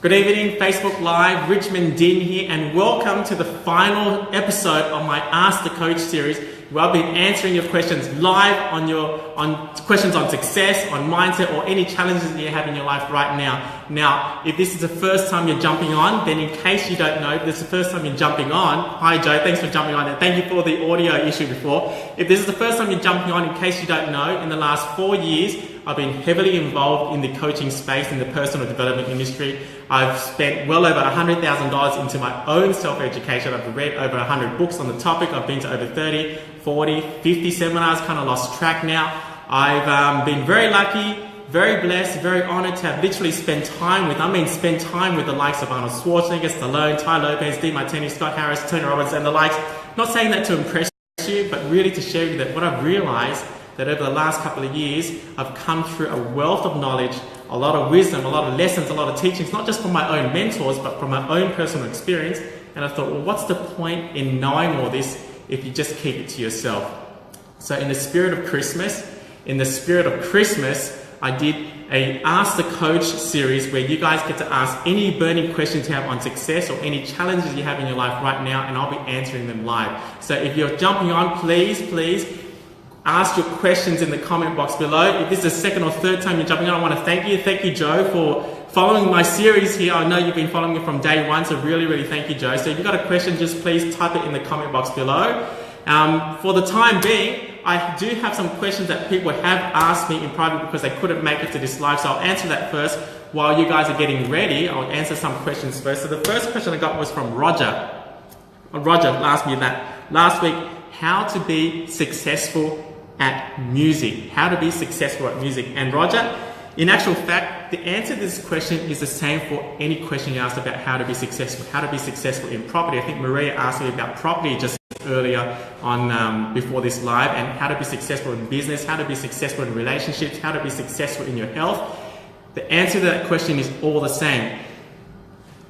Good evening, Facebook Live, Richmond Dean here, and welcome to the final episode of my Ask the Coach series, where I've been answering your questions live on questions on success, on mindset, or any challenges that you have in your life right now. Now, if this is the first time you're jumping on, then in case you don't know, if this is the first time you're jumping on, hi Joe, thanks for jumping on, and thank you for the audio issue before. If this is the first time you're jumping on, in case you don't know, in the last 4 years, I've been heavily involved in the coaching space, in the personal development industry. I've spent well over $100,000 into my own self-education. I've read over 100 books on the topic. I've been to over 30, 40, 50 seminars, kind of lost track now. I've been very lucky, very blessed, very honored to have literally spent time with the likes of Arnold Schwarzenegger, Stallone, Tai Lopez, Dean Martini, Scott Harris, Tony Robbins, and the likes. Not saying that to impress you, but really to share with you that what I've realized that over the last couple of years, I've come through a wealth of knowledge, a lot of wisdom, a lot of lessons, a lot of teachings, not just from my own mentors, but from my own personal experience. And I thought, well, what's the point in knowing all this if you just keep it to yourself? So in the spirit of Christmas, I did a Ask the Coach series where you guys get to ask any burning questions you have on success or any challenges you have in your life right now, and I'll be answering them live. So if you're jumping on, please ask your questions in the comment box below. If this is the second or third time you're jumping on, I want to thank you. Thank you, Joe, for following my series here. I know you've been following me from day one, so really thank you, Joe. So if you've got a question, just please type it in the comment box below. For the time being, I do have some questions that people have asked me in private because they couldn't make it to this live, so I'll answer that first. While you guys are getting ready, I'll answer some questions first. So the first question I got was from Roger. Roger asked me that last week, how to be successful at music. How to be successful at music. And Roger, in actual fact, the answer to this question is the same for any question you asked about how to be successful. How to be successful in property. I think Maria asked me about property just earlier on before this live, and how to be successful in business, how to be successful in relationships, how to be successful in your health. The answer to that question is all the same.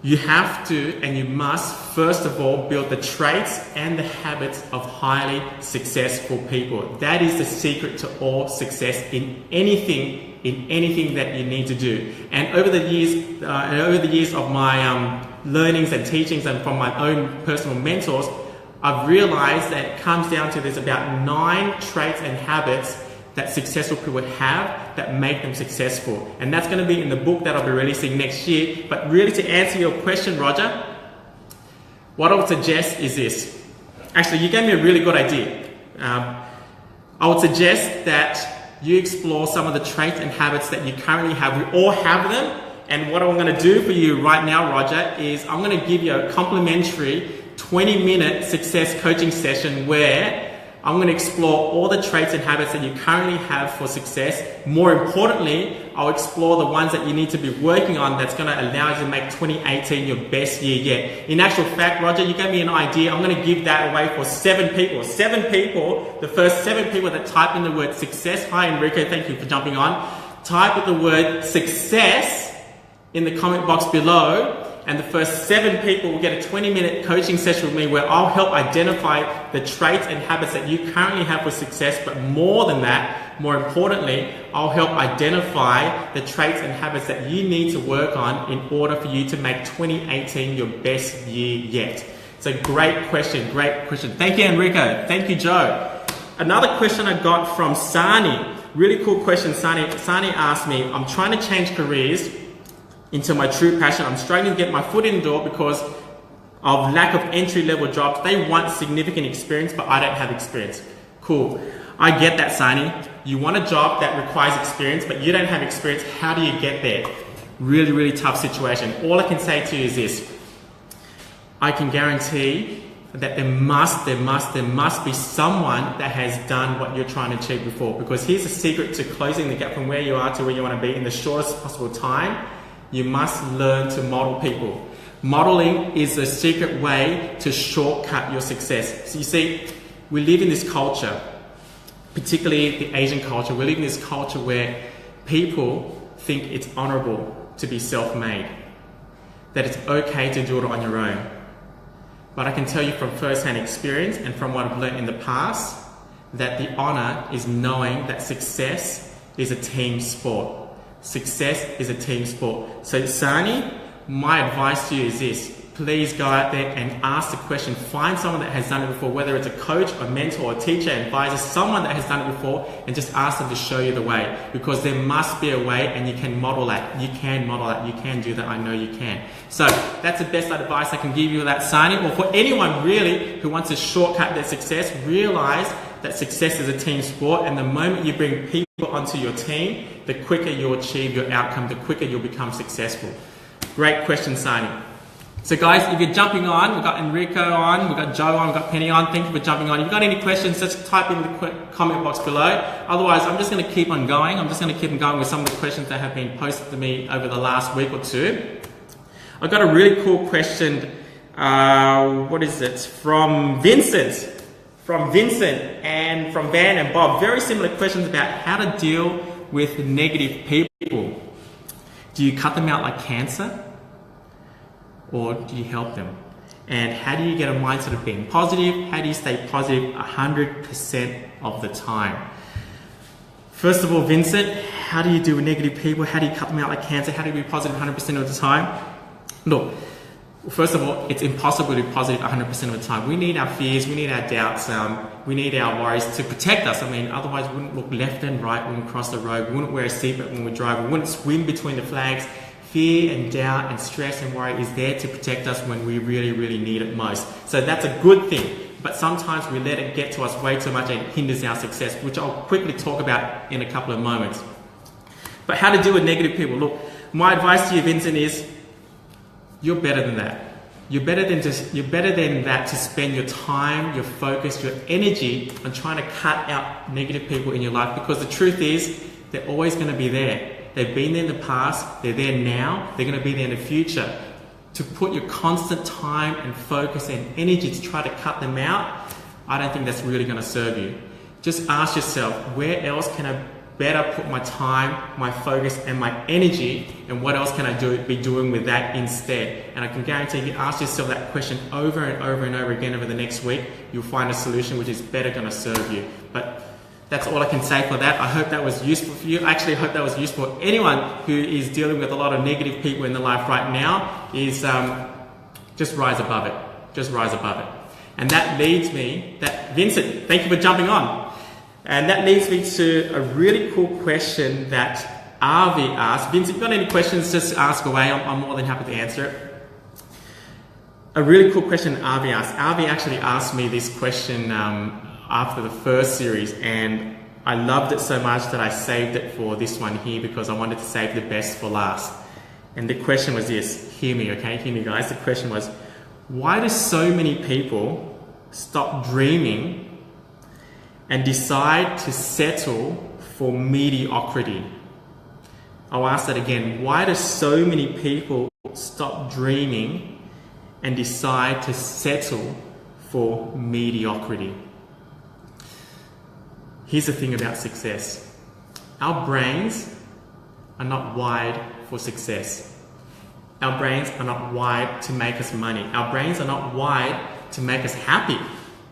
You have to and you must, first of all, build the traits and the habits of highly successful people. That is the secret to all success in anything that you need to do. And over the years of my learnings and teachings and from my own personal mentors, I've realized that it comes down to there's about 9 traits and habits that successful people have that make them successful. And that's going to be in the book that I'll be releasing next year. But really, to answer your question, Roger, what I would suggest is this. Actually, you gave me a really good idea. I would suggest that you explore some of the traits and habits that you currently have. We all have them. And what I'm going to do for you right now, Roger, is I'm going to give you a complimentary 20-minute success coaching session where I'm going to explore all the traits and habits that you currently have for success. More importantly, I'll explore the ones that you need to be working on that's going to allow you to make 2018 your best year yet. In actual fact, Roger, you gave me an idea. I'm going to give that away for 7 people. 7 people, the first 7 people that type in the word success. Hi, Enrico, thank you for jumping on. Type the word success in the comment box below. And the first 7 people will get a 20-minute coaching session with me where I'll help identify the traits and habits that you currently have for success. But more than that, more importantly, I'll help identify the traits and habits that you need to work on in order for you to make 2018 your best year yet. So great question. Thank you, Enrico. Thank you, Joe. Another question I got from Sani. Really cool question, Sani. Sani asked me, I'm trying to change careers into my true passion. I'm struggling to get my foot in the door because of lack of entry-level jobs. They want significant experience, but I don't have experience. Cool. I get that, Sani. You want a job that requires experience, but you don't have experience. How do you get there? Really tough situation. All I can say to you is this. I can guarantee that there must be someone that has done what you're trying to achieve before. Because here's the secret to closing the gap from where you are to where you want to be in the shortest possible time. You must learn to model people. Modeling is the secret way to shortcut your success. So you see, we live in this culture, particularly the Asian culture. We live in this culture where people think it's honorable to be self-made, that it's okay to do it on your own. But I can tell you from first-hand experience and from what I've learned in the past, that the honor is knowing that success is a team sport. Success is a team sport. So Sani, my advice to you is this. Please go out there and ask the question. Find someone that has done it before, whether it's a coach, a mentor, a teacher, advisor, someone that has done it before, and just ask them to show you the way, because there must be a way, and you can model that. You can model that. You can do that. I know you can. So that's the best advice I can give you that signing, or for anyone really who wants to shortcut their success. Realize that success is a team sport, and the moment you bring people onto your team, the quicker you'll achieve your outcome, the quicker you'll become successful. Great question, Signing. So guys, if you're jumping on, we've got Enrico on, we've got Joe on, we've got Penny on. Thank you for jumping on. If you've got any questions, just type in the comment box below. Otherwise, I'm just going to keep on going. I'm just going to keep on going with some of the questions that have been posted to me over the last week or two. I've got a really cool question. What is it? From Vincent. And from Van and Bob. Very similar questions about how to deal with negative people. Do you cut them out like cancer? Or do you help them? And how do you get a mindset of being positive? How do you stay positive 100% of the time? First of all, Vincent, how do you deal with negative people? How do you cut them out like cancer? How do you be positive 100% of the time? Look, first of all, it's impossible to be positive 100% of the time. We need our fears, we need our doubts, we need our worries to protect us. I mean, otherwise we wouldn't look left and right when we cross the road. We wouldn't wear a seatbelt when we drive. We wouldn't swim between the flags. Fear and doubt and stress and worry is there to protect us when we really, really need it most. So that's a good thing. But sometimes we let it get to us way too much and it hinders our success, which I'll quickly talk about in a couple of moments. But how to deal with negative people? Look, my advice to you, Vincent, is you're better than that. You're better than that to spend your time, your focus, your energy on trying to cut out negative people in your life, because the truth is they're always going to be there. They've been there in the past, they're there now, they're going to be there in the future. To put your constant time and focus and energy to try to cut them out, I don't think that's really going to serve you. Just ask yourself, where else can I better put my time, my focus and my energy, and what else can I be doing with that instead? And I can guarantee if you ask yourself that question over and over and over again over the next week, you'll find a solution which is better going to serve you. But that's all I can say for that. I hope that was useful for you. I actually hope that was useful for anyone who is dealing with a lot of negative people in their life right now. Is just rise above it. Just rise above it. And that leads me, Vincent, thank you for jumping on. And that leads me to a really cool question that Avi asked. Vincent, if you've got any questions, just ask away. I'm more than happy to answer it. A really cool question Avi asked. Avi actually asked me this question after the first series, and I loved it so much that I saved it for this one here, because I wanted to save the best for last. And the question was this, hear me, okay? Hear me, guys. The question was, why do so many people stop dreaming and decide to settle for mediocrity? I'll ask that again. Why do so many people stop dreaming and decide to settle for mediocrity? Here's the thing about success. Our brains are not wired for success. Our brains are not wired to make us money. Our brains are not wired to make us happy.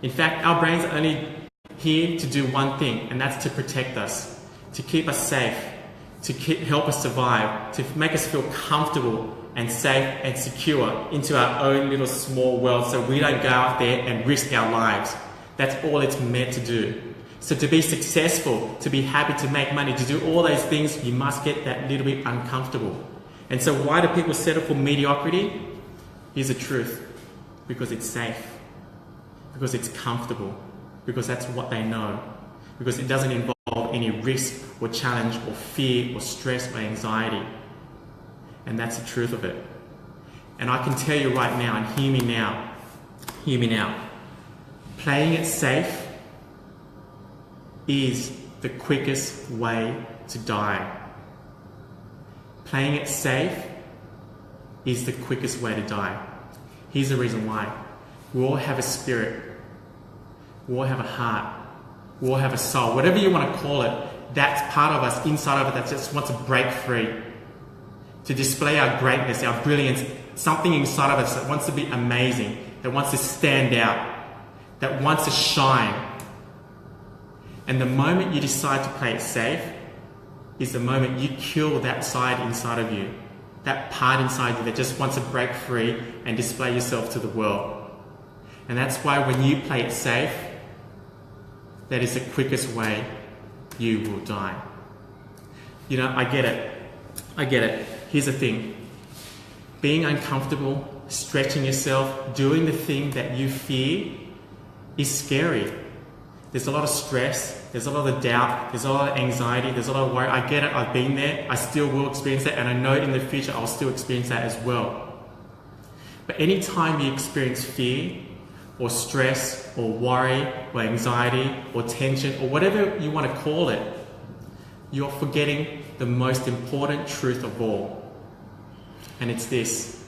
In fact, our brains are only here to do one thing, and that's to protect us, to keep us safe, to help us survive, to make us feel comfortable and safe and secure into our own little small world, so we don't go out there and risk our lives. That's all it's meant to do. So to be successful, to be happy, to make money, to do all those things, you must get that little bit uncomfortable. And so why do people settle for mediocrity? Here's the truth. Because it's safe. Because it's comfortable. Because that's what they know. Because it doesn't involve any risk or challenge or fear or stress or anxiety. And that's the truth of it. And I can tell you right now, and hear me now, playing it safe is the quickest way to die. Playing it safe is the quickest way to die. Here's the reason why. We all have a spirit. We all have a heart. We all have a soul. Whatever you want to call it, that's part of us, inside of it, that just wants to break free. To display our greatness, our brilliance, something inside of us that wants to be amazing, that wants to stand out, that wants to shine. And the moment you decide to play it safe is the moment you kill that side inside of you. that part inside you that just wants to break free and display yourself to the world. And that's why when you play it safe, that is the quickest way you will die. You know, I get it. Here's the thing. Being uncomfortable, stretching yourself, doing the thing that you fear is scary. There's a lot of stress, there's a lot of doubt, there's a lot of anxiety, there's a lot of worry. I get it, I've been there, I still will experience that, and I know in the future I'll still experience that as well. But anytime you experience fear, or stress, or worry, or anxiety, or tension, or whatever you want to call it, you're forgetting the most important truth of all. And it's this.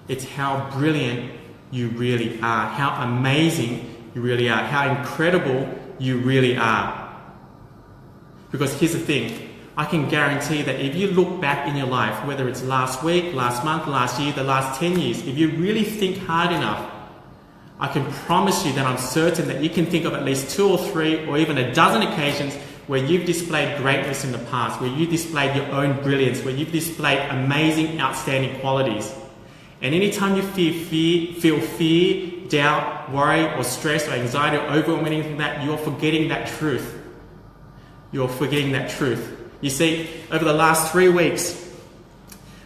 It's how brilliant you really are, how amazing you really are, how incredible you really are. Because here's the thing, I can guarantee that if you look back in your life, whether it's last week, last month, last year, the last 10 years, if you really think hard enough, I can promise you that I'm certain that you can think of at least 2 or 3 or even a dozen occasions where you've displayed greatness in the past, where you displayed your own brilliance, where you've displayed amazing, outstanding qualities. And anytime you feel fear, doubt, worry, or stress, or anxiety, or overwhelm, anything like that, you're forgetting that truth. You're forgetting that truth. You see, over the last 3 weeks,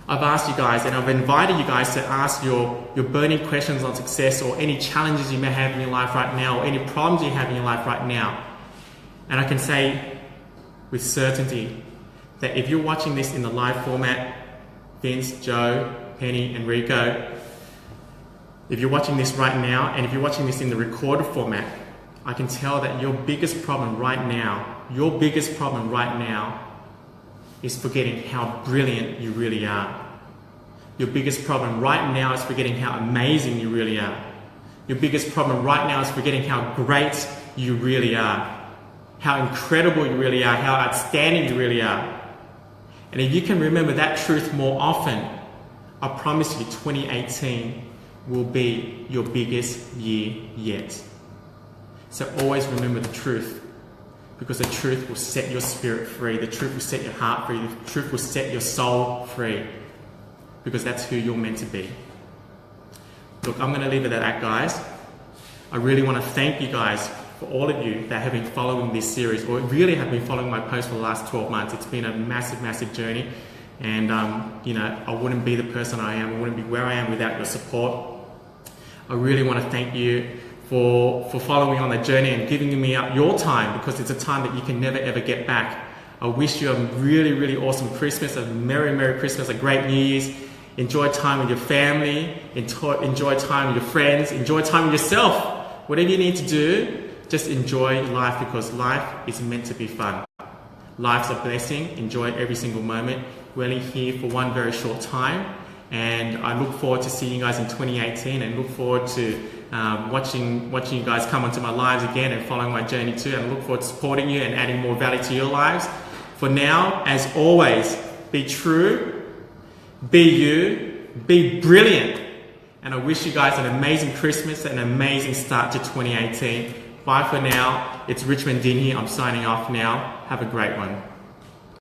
I've asked you guys, and I've invited you guys to ask your burning questions on success, or any challenges you may have in your life right now, or any problems you have in your life right now. And I can say with certainty that if you're watching this in the live format, Vince, Joe, Penny, and Rico, if you're watching this right now, and if you're watching this in the recorded format, I can tell that your biggest problem right now is forgetting how brilliant you really are. Your biggest problem right now is forgetting how amazing you really are. Your biggest problem right now is forgetting how great you really are, how incredible you really are, how outstanding you really are. And if you can remember that truth more often, I promise you 2018 will be your biggest year yet. So always remember the truth, because the truth will set your spirit free, the truth will set your heart free, the truth will set your soul free, because that's who you're meant to be. Look, I'm going to leave it at that, guys. I really want to thank you guys for all of you that have been following this series, or really have been following my post for the last 12 months. It's been a massive, massive journey. And, you know, I wouldn't be the person I am, I wouldn't be where I am without your support. I really want to thank you for following on that journey and giving me up your time, because it's a time that you can never ever get back. I wish you a really, really awesome Christmas, a Merry, Merry Christmas, a great New Year's. Enjoy time with your family, enjoy time with your friends, enjoy time with yourself. Whatever you need to do, just enjoy life, because life is meant to be fun. Life's a blessing. Enjoy every single moment. We're only here for one very short time, and I look forward to seeing you guys in 2018, and look forward to watching you guys come onto my lives again and following my journey too, and I look forward to supporting you and adding more value to your lives. For now, as always, be true, be you, be brilliant, and I wish you guys an amazing Christmas and an amazing start to 2018. Bye for now. It's Richmond Dean here. I'm signing off now. Have a great one.